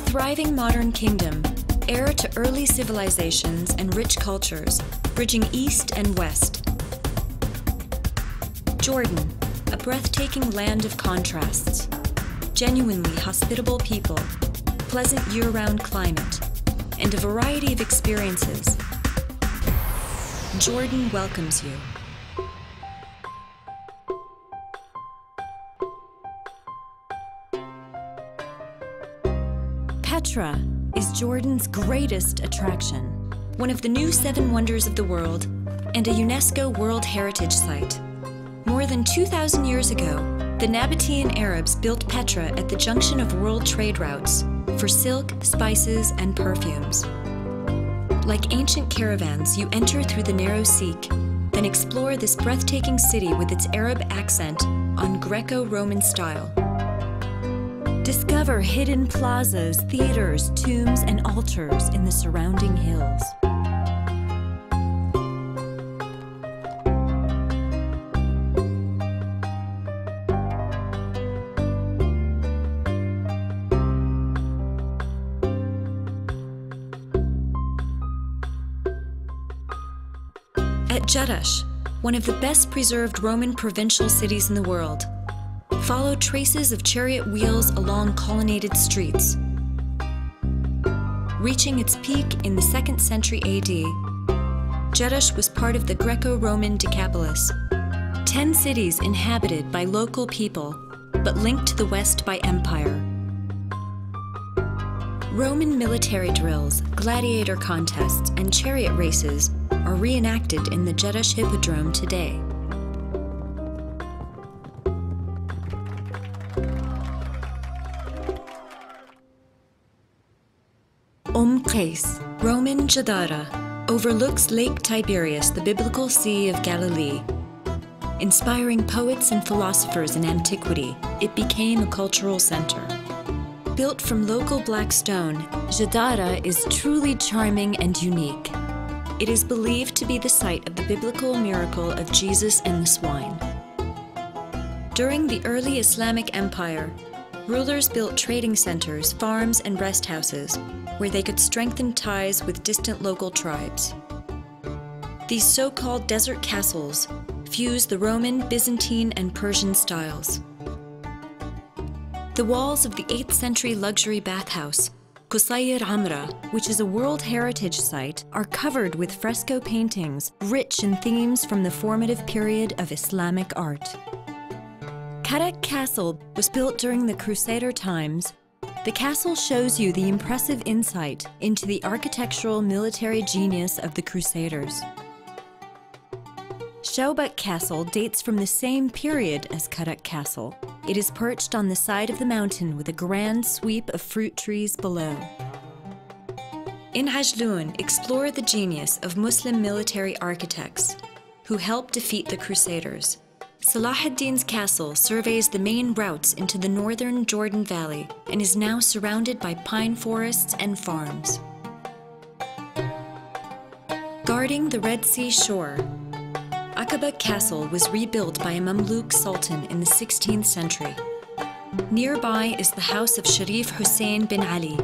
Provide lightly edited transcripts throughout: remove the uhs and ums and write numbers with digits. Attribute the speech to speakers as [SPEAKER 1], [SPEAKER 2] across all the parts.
[SPEAKER 1] thriving modern kingdom, heir to early civilizations and rich cultures, bridging east and west. Jordan, a breathtaking land of contrasts, genuinely hospitable people, pleasant year-round climate, and a variety of experiences. Jordan welcomes you. Petra is Jordan's greatest attraction, one of the new 7 wonders of the world and a UNESCO World Heritage Site. More than 2,000 years ago, the Nabatean Arabs built Petra at the junction of world trade routes for silk, spices, and perfumes. Like ancient caravans, you enter through the narrow Siq, then explore this breathtaking city with its Arab accent on Greco-Roman style. Discover hidden plazas, theaters, tombs, and altars in the surrounding hills. At Jerash, one of the best preserved Roman provincial cities in the world, follow traces of chariot wheels along colonnaded streets. Reaching its peak in the 2nd century AD, Jerash was part of the Greco-Roman Decapolis, 10 cities inhabited by local people, but linked to the west by empire. Roman military drills, gladiator contests, and chariot races are reenacted in the Jerash Hippodrome today. Qais, Roman Gadara, overlooks Lake Tiberias, the biblical Sea of Galilee. Inspiring poets and philosophers in antiquity, it became a cultural center. Built from local black stone, Gadara is truly charming and unique. It is believed to be the site of the biblical miracle of Jesus and the swine. During the early Islamic Empire, rulers built trading centers, farms, and rest houses where they could strengthen ties with distant local tribes. These so-called desert castles fuse the Roman, Byzantine, and Persian styles. The walls of the 8th century luxury bathhouse, Qusayr Amra, which is a World Heritage Site, are covered with fresco paintings rich in themes from the formative period of Islamic art. Cadet Castle was built during the Crusader times. The castle shows you the impressive insight into the architectural military genius of the Crusaders. Shaubat Castle dates from the same period as Cadet Castle. It is perched on the side of the mountain with a grand sweep of fruit trees below. In Ajloun, explore the genius of Muslim military architects who helped defeat the Crusaders. Salah ad-Din's castle surveys the main routes into the northern Jordan Valley and is now surrounded by pine forests and farms. Guarding the Red Sea shore, Aqaba Castle was rebuilt by a Mamluk sultan in the 16th century. Nearby is the house of Sharif Hussein bin Ali,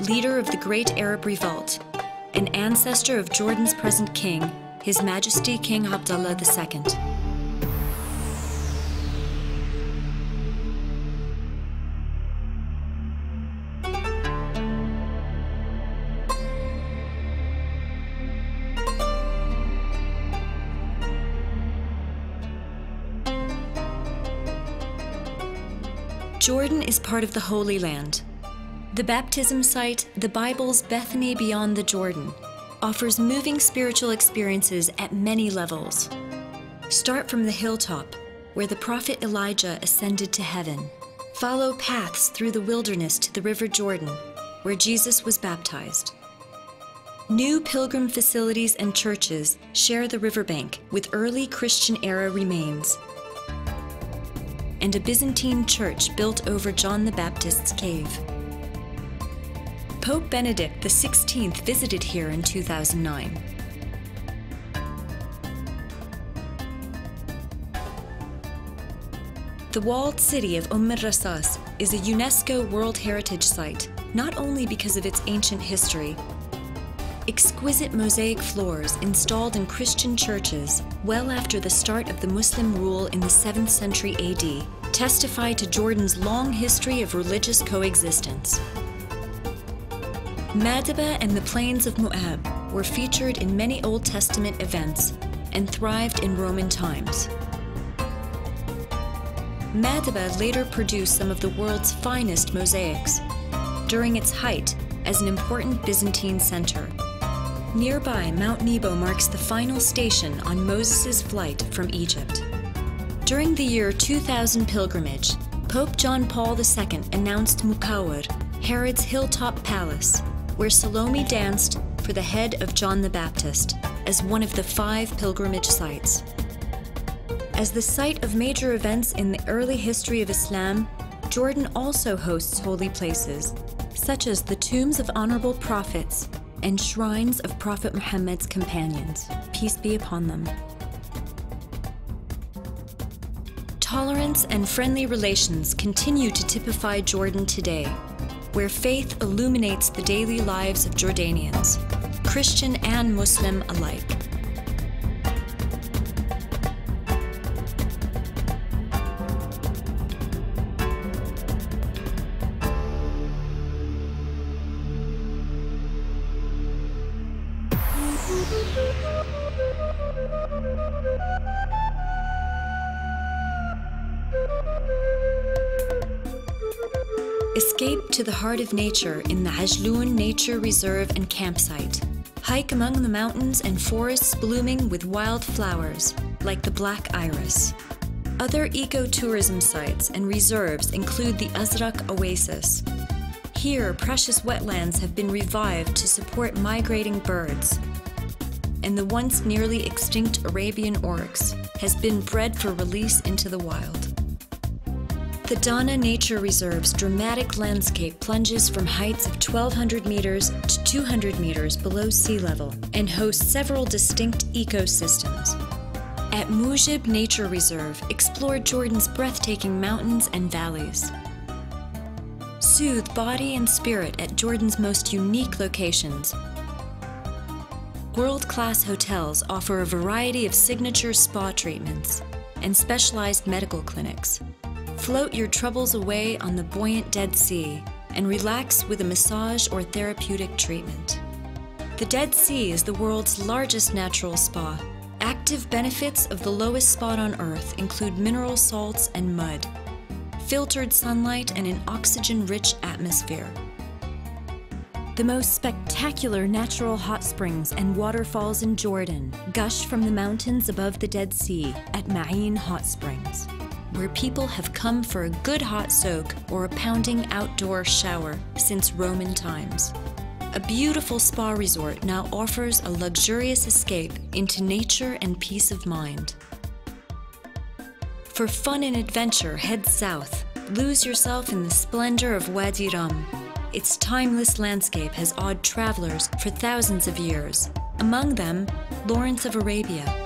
[SPEAKER 1] leader of the Great Arab Revolt, an ancestor of Jordan's present king, His Majesty King Abdullah II. Jordan is part of the Holy Land. The baptism site, the Bible's Bethany Beyond the Jordan, offers moving spiritual experiences at many levels. Start from the hilltop, where the prophet Elijah ascended to heaven. Follow paths through the wilderness to the River Jordan, where Jesus was baptized. New pilgrim facilities and churches share the riverbank with early Christian-era remains, and a Byzantine church built over John the Baptist's cave. Pope Benedict XVI visited here in 2009. The walled city of Rasas is a UNESCO World Heritage Site, not only because of its ancient history. Exquisite mosaic floors installed in Christian churches well after the start of the Muslim rule in the 7th century AD testify to Jordan's long history of religious coexistence. Madaba and the plains of Moab were featured in many Old Testament events and thrived in Roman times. Madaba later produced some of the world's finest mosaics during its height as an important Byzantine center. Nearby, Mount Nebo marks the final station on Moses' flight from Egypt. During the year 2000 pilgrimage, Pope John Paul II announced Mukawar, Herod's hilltop palace, where Salome danced for the head of John the Baptist, as one of the 5 pilgrimage sites. As the site of major events in the early history of Islam, Jordan also hosts holy places, such as the tombs of honorable prophets and shrines of Prophet Muhammad's companions, peace be upon them. Tolerance and friendly relations continue to typify Jordan today, where faith illuminates the daily lives of Jordanians, Christian and Muslim alike. Escape to the heart of nature in the Ajloun Nature Reserve and Campsite. Hike among the mountains and forests blooming with wild flowers, like the black iris. Other ecotourism sites and reserves include the Azraq Oasis. Here, precious wetlands have been revived to support migrating birds. And the once nearly extinct Arabian oryx has been bred for release into the wild. The Dana Nature Reserve's dramatic landscape plunges from heights of 1,200 meters to 200 meters below sea level and hosts several distinct ecosystems. At Mujib Nature Reserve, explore Jordan's breathtaking mountains and valleys. Soothe body and spirit at Jordan's most unique locations. World-class hotels offer a variety of signature spa treatments and specialized medical clinics. Float your troubles away on the buoyant Dead Sea and relax with a massage or therapeutic treatment. The Dead Sea is the world's largest natural spa. Active benefits of the lowest spot on Earth include mineral salts and mud, filtered sunlight, and an oxygen-rich atmosphere. The most spectacular natural hot springs and waterfalls in Jordan gush from the mountains above the Dead Sea at Ma'in Hot Springs, where people have come for a good hot soak or a pounding outdoor shower since Roman times. A beautiful spa resort now offers a luxurious escape into nature and peace of mind. For fun and adventure, head south. Lose yourself in the splendor of Wadi Rum. Its timeless landscape has awed travelers for thousands of years, among them Lawrence of Arabia.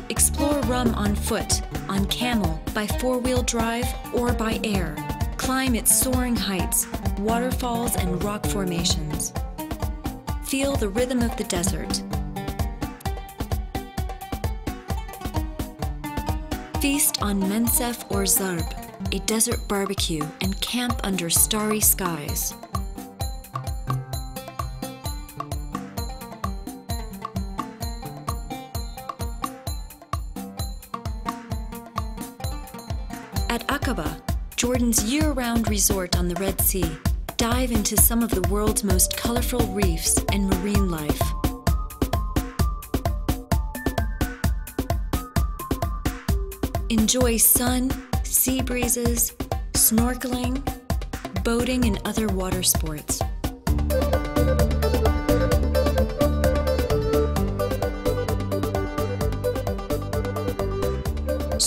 [SPEAKER 1] Explore Rum on foot, on camel, by four-wheel drive, or by air. Climb its soaring heights, waterfalls, and rock formations. Feel the rhythm of the desert. Feast on mensef or zarb, a desert barbecue, and camp under starry skies. At Aqaba, Jordan's year-round resort on the Red Sea, dive into some of the world's most colorful reefs and marine life. Enjoy sun, sea breezes, snorkeling, boating, and other water sports.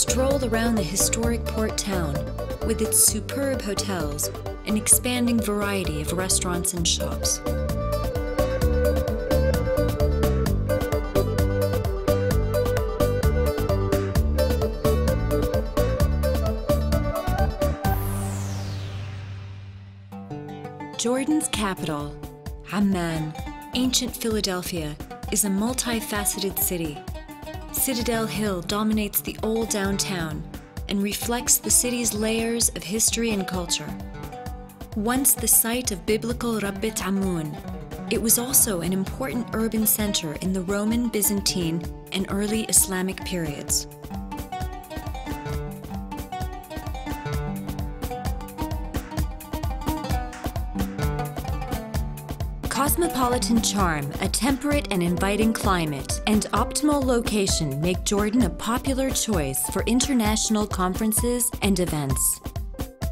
[SPEAKER 1] stroll around the historic port town with its superb hotels and expanding variety of restaurants and shops. Jordan's capital, Amman, ancient Philadelphia, is a multifaceted city. Citadel Hill dominates the old downtown and reflects the city's layers of history and culture. Once the site of biblical Rabbit Amun, it was also an important urban center in the Roman, Byzantine, and early Islamic periods. Cosmopolitan charm, a temperate and inviting climate, and optimal location make Jordan a popular choice for international conferences and events.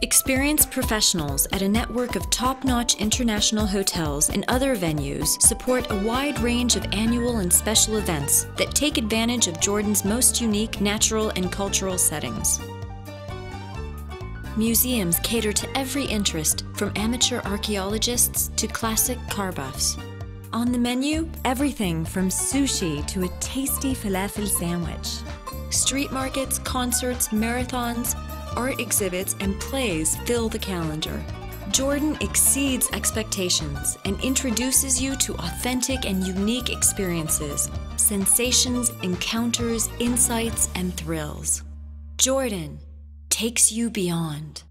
[SPEAKER 1] Experienced professionals at a network of top-notch international hotels and other venues support a wide range of annual and special events that take advantage of Jordan's most unique natural and cultural settings. Museums cater to every interest, from amateur archaeologists to classic car buffs. On the menu, everything from sushi to a tasty falafel sandwich. Street markets, concerts, marathons, art exhibits, and plays fill the calendar. Jordan exceeds expectations and introduces you to authentic and unique experiences, sensations, encounters, insights, and thrills. Jordan takes you beyond.